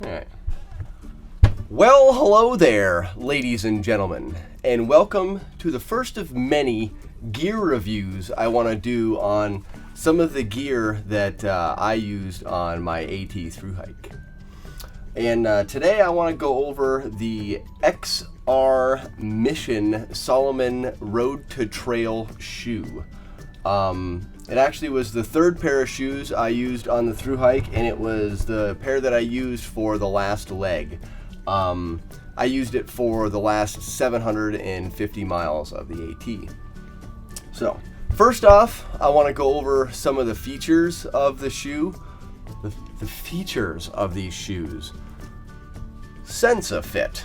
Alright. Well, hello there, ladies and gentlemen, and welcome to the first of many gear reviews I want to do on some of the gear that I used on my AT thru-hike. And today I want to go over the XR Mission Salomon Road to Trail shoe. It actually was the third pair of shoes I used on the thru-hike, and it was the pair that I used for the last leg. I used it for the last 750 miles of the AT. So, first off, I want to go over some of the features of the shoe. The features of these shoes. SensaFit.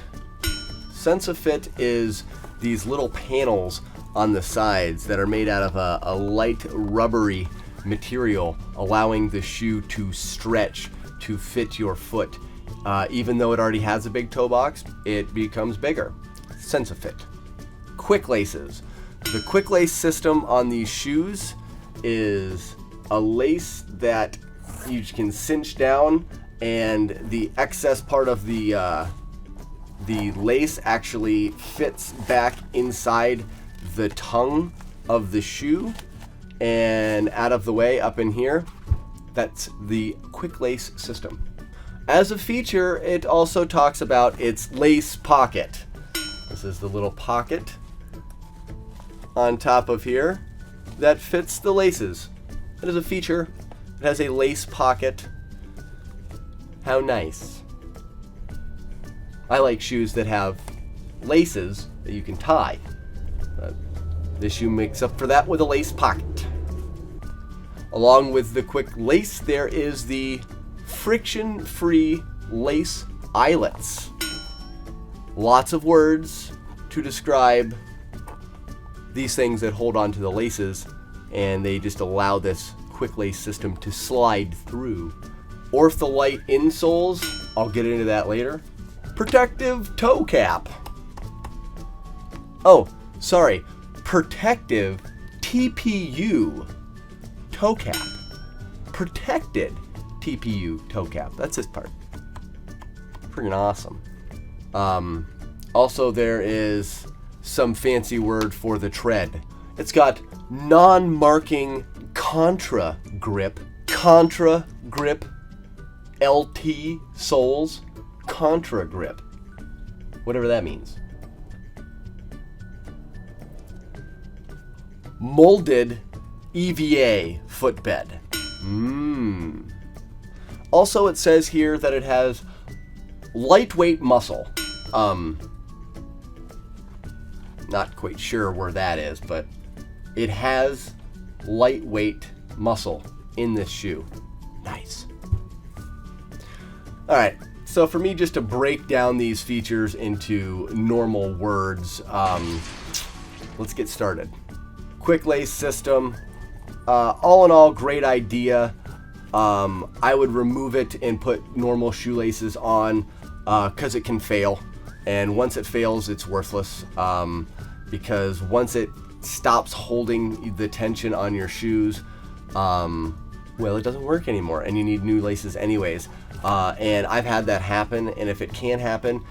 SensaFit is these little panels on the sides that are made out of a light rubbery material, allowing the shoe to stretch to fit your foot. Even though it already has a big toe box, it becomes bigger. SensaFit. Quick laces. The quick lace system on these shoes is a lace that you can cinch down, and the excess part of the lace actually fits back inside the tongue of the shoe and out of the way up in here. That's the quick lace system. As a feature, it also talks about its lace pocket. This is the little pocket on top of here that fits the laces. It is a feature. It has a lace pocket. How nice. I like shoes that have laces that you can tie. This shoe makes up for that with a lace pocket. Along with the quick lace, there is the friction-free lace eyelets. Lots of words to describe these things that hold on to the laces, and they just allow this quick lace system to slide through. Ortholite insoles, I'll get into that later. Protective toe cap. Oh, sorry. Protective TPU toe cap. Protected TPU toe cap. That's this part. Freaking awesome. Also, there is some fancy word for the tread. It's got non-marking contra grip. Contra grip. LT soles. Contra grip. Whatever that means. Molded EVA footbed. Also, it says here that it has lightweight muscle. Not quite sure where that is, but it has lightweight muscle in this shoe. Nice. All right. So for me, just to break down these features into normal words, let's get started. Quick lace system. All in all, great idea. I would remove it and put normal shoelaces on because it can fail. And once it fails, it's worthless because once it stops holding the tension on your shoes, well, it doesn't work anymore, and you need new laces anyways. And I've had that happen, and if it can happen,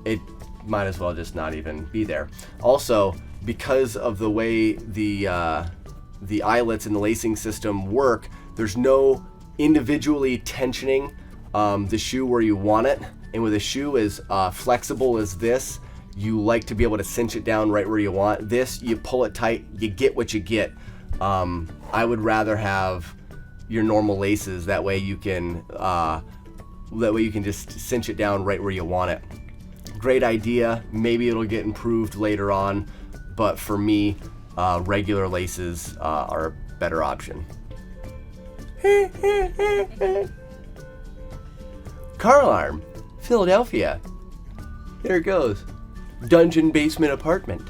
it might as well just not even be there. Also, because of the way the eyelets and the lacing system work, there's no individually tensioning the shoe where you want it. And with a shoe as flexible as this, you like to be able to cinch it down right where you want. This, you pull it tight, you get what you get. I would rather have your normal laces. That way you can just cinch it down right where you want it. Great idea. Maybe it'll get improved later on, but for me, regular laces are a better option. Car alarm, Philadelphia. There it goes. Dungeon basement apartment.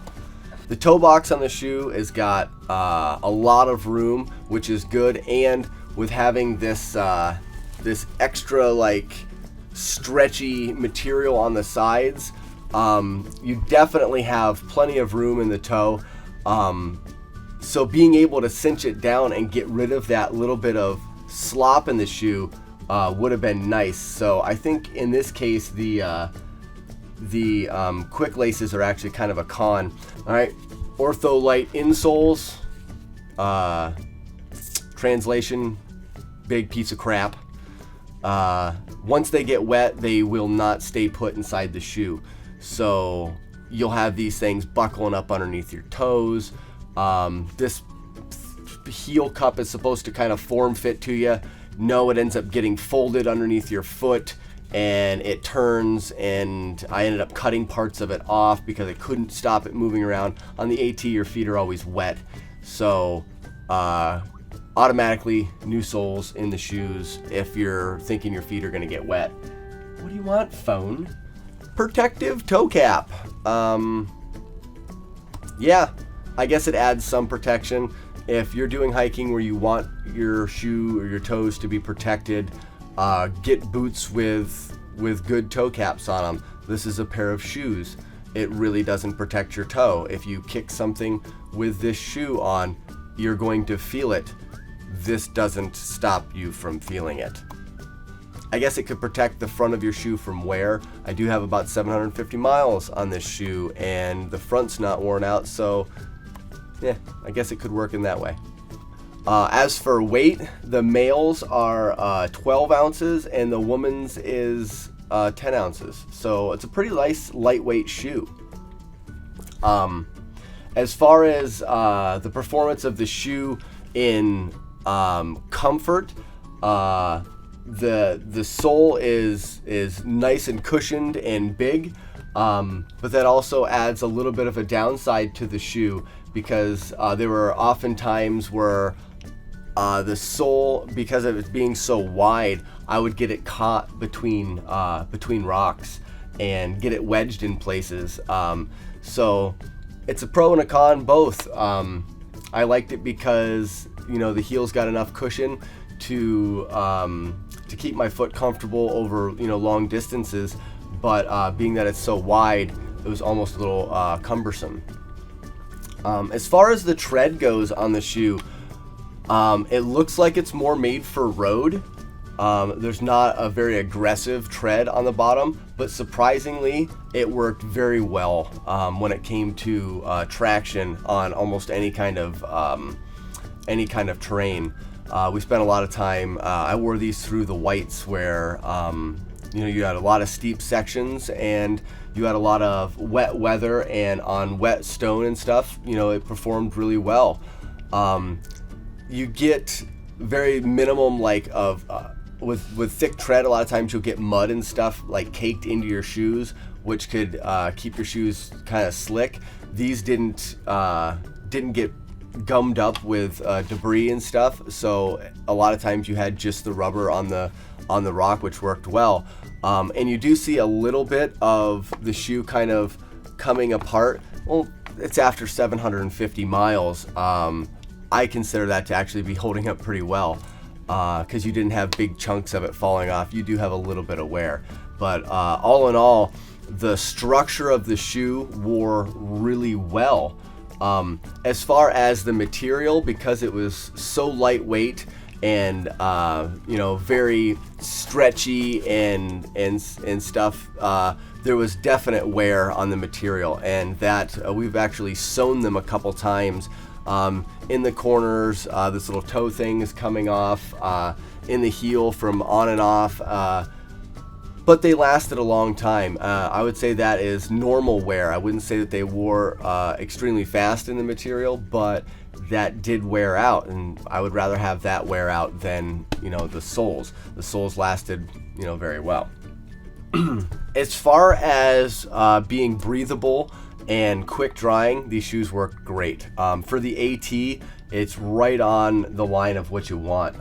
The toe box on the shoe has got a lot of room, which is good, and with having this this extra like stretchy material on the sides, you definitely have plenty of room in the toe. So being able to cinch it down and get rid of that little bit of slop in the shoe would have been nice. So I think in this case the quick laces are actually kind of a con. All right, Ortholite insoles. Translation: big piece of crap. Once they get wet, they will not stay put inside the shoe. So you'll have these things buckling up underneath your toes. This heel cup is supposed to kind of form fit to you. No, it ends up getting folded underneath your foot and it turns, and I ended up cutting parts of it off because I couldn't stop it moving around. On the AT, your feet are always wet. So automatically new soles in the shoes if you're thinking your feet are going to get wet. What do you want, phone? Protective toe cap. Yeah, I guess it adds some protection. If you're doing hiking where you want your shoe or your toes to be protected, get boots with good toe caps on them. This is a pair of shoes. It really doesn't protect your toe. If you kick something with this shoe on, you're going to feel it. This doesn't stop you from feeling it. I guess it could protect the front of your shoe from wear. I do have about 750 miles on this shoe and the front's not worn out, so yeah, I guess it could work in that way. As for weight, the male's are 12 ounces and the woman's is 10 ounces. So it's a pretty nice lightweight shoe. As far as the performance of the shoe in comfort, the sole is nice and cushioned and big, but that also adds a little bit of a downside to the shoe because there were often times where the sole, because of it being so wide, I would get it caught between rocks and get it wedged in places. So it's a pro and a con both. I liked it because the heel's got enough cushion to keep my foot comfortable over long distances, but being that it's so wide, it was almost a little cumbersome. As far as the tread goes on the shoe, it looks like it's more made for road. There's not a very aggressive tread on the bottom, but surprisingly, it worked very well when it came to traction on almost any kind of terrain. We spent a lot of time. I wore these through the whites, where you had a lot of steep sections and you had a lot of wet weather, and on wet stone and stuff, it performed really well. You get very minimum with thick tread. A lot of times you'll get mud and stuff caked into your shoes, which could keep your shoes kind of slick. These didn't get gummed up with debris and stuff, so a lot of times you had just the rubber on the rock, which worked well. And you do see a little bit of the shoe kind of coming apart. Well, it's after 750 miles. I consider that to actually be holding up pretty well, because you didn't have big chunks of it falling off. You do have a little bit of wear, but all in all, the structure of the shoe wore really well. As far as the material, because it was so lightweight and very stretchy and stuff, there was definite wear on the material, and that we've actually sewn them a couple times. In the corners, this little toe thing is coming off, in the heel from on and off, but they lasted a long time. I would say that is normal wear. I wouldn't say that they wore extremely fast in the material, but that did wear out, and I would rather have that wear out than the soles. The soles lasted very well. As far as being breathable and quick drying, these shoes work great. For the AT, it's right on the line of what you want.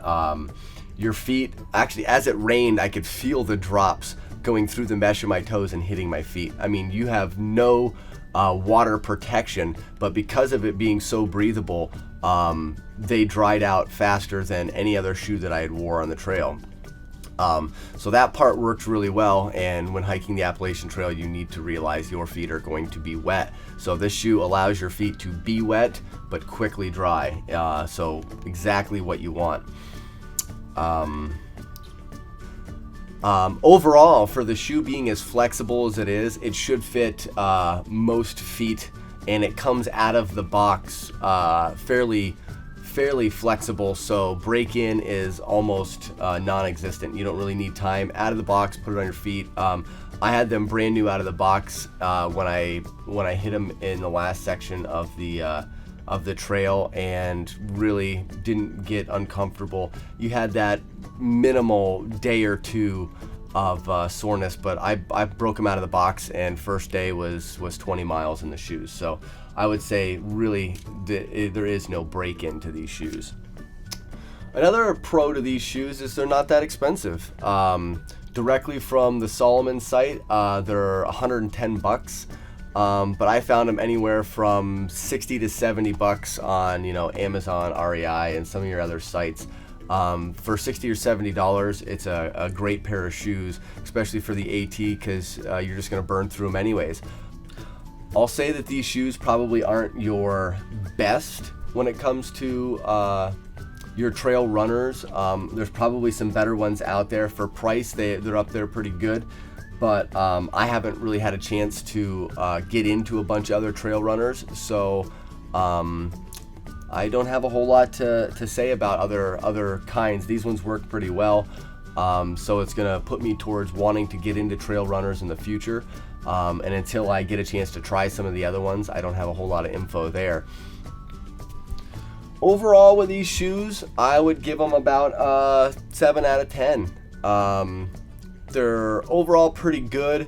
Your feet, actually, as it rained, I could feel the drops going through the mesh of my toes and hitting my feet. I mean, you have no water protection, but because of it being so breathable, they dried out faster than any other shoe that I had wore on the trail. So that part worked really well, and when hiking the Appalachian Trail, you need to realize your feet are going to be wet. So this shoe allows your feet to be wet, but quickly dry. So exactly what you want. Overall, for the shoe being as flexible as it is, it should fit most feet, and it comes out of the box fairly flexible, so break-in is almost non-existent. You don't really need time. Out of the box, put it on your feet. I had them brand new out of the box when I hit them in the last section of the trail, and really didn't get uncomfortable. You had that minimal day or two of soreness, but I broke them out of the box, and first day was 20 miles in the shoes. So I would say really there is no break-in to these shoes. Another pro to these shoes is they're not that expensive. Directly from the Salomon site, they're $110. But I found them anywhere from $60 to $70 on Amazon, REI, and some of your other sites. For $60 or $70, it's a great pair of shoes, especially for the AT, because you're just going to burn through them anyways. I'll say that these shoes probably aren't your best when it comes to your trail runners. There's probably some better ones out there. For price, they're up there pretty good. But I haven't really had a chance to get into a bunch of other trail runners, so I don't have a whole lot to say about other kinds. These ones work pretty well, so it's going to put me towards wanting to get into trail runners in the future. And until I get a chance to try some of the other ones, I don't have a whole lot of info there. Overall, with these shoes, I would give them about 7 out of 10. They're overall pretty good,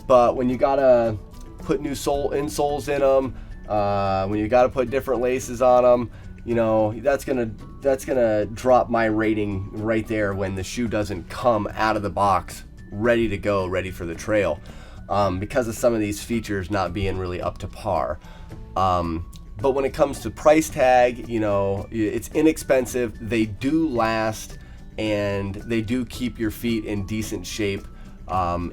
but when you gotta put new insoles in them, when you gotta put different laces on them, that's gonna drop my rating right there when the shoe doesn't come out of the box ready to go, ready for the trail, because of some of these features not being really up to par. But when it comes to price tag, it's inexpensive. They do last, and they do keep your feet in decent shape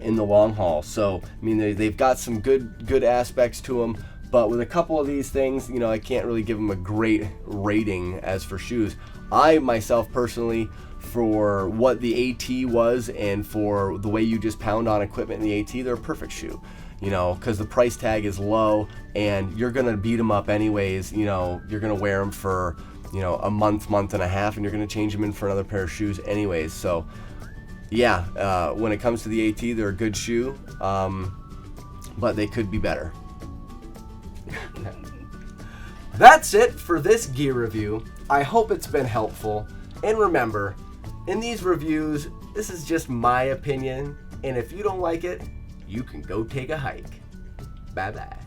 in the long haul. So they've got some good aspects to them, but with a couple of these things, I can't really give them a great rating as for shoes. I myself personally, for what the AT was and for the way you just pound on equipment in the AT, they're a perfect shoe, because the price tag is low, and you're gonna beat them up anyways. You're gonna wear them for a month and a half, and you're going to change them in for another pair of shoes anyways. So yeah, when it comes to the AT, they're a good shoe, but they could be better. That's it for this gear review. I hope it's been helpful. And remember, in these reviews, this is just my opinion, and if you don't like it, you can go take a hike. Bye-bye.